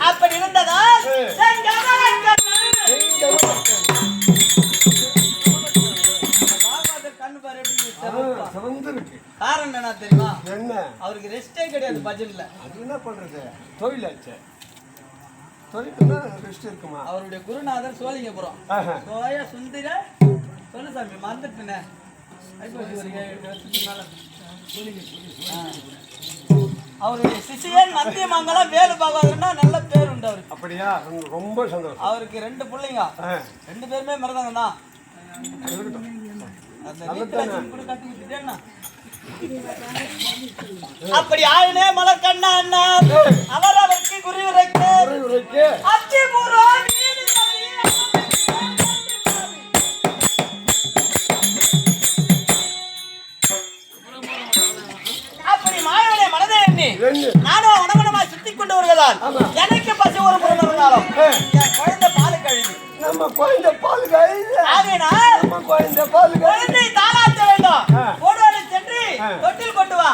அப்படி இருந்ததால் காரணம் என்ன தெரியுமா? என்ன அவருக்கு ரெஸ்டே கிடையாது பஜன்ல. அது என்ன பண்றது, தொழிலாச்சு. தொழிலுக்குன்னா ரெஸ்ட் இருக்குமா? அவருடைய குருநாதர் சோழிங்கபுரம் சோயா சுந்தர சொல்லு சாமி மறந்துட்டுனே. அவருடைய சிஷியன் நந்தியமங்கலம் வேலு பாகவதர்னா நல்ல பேர் உண்டு அவருக்கு. அப்படியா? ரொம்ப சந்தோஷம். அவருக்கு 2 பிள்ளைங்க, 2 பேருமே மறந்தாங்க தான். அப்படி ஆயினே மலர் கண்ணா அண்ணா அவர் அவருக்கு குறி உரைக்க அப்படி மாயவனை மனதை எண்ணி நானும் உணவனமாய் சுத்திக் கொண்டு வருவதால் எனக்கு பசி ஒரு புறம் இருந்தாலும் என் குழந்தை பால் கழுது. நம்ம குழந்தை பால் கழுது ஆகையினால் நம்ம குழந்தை பால் கழுதை தாளாட்ட வேண்டும். ஓடோடி சென்று தொட்டில் கொண்டு வா.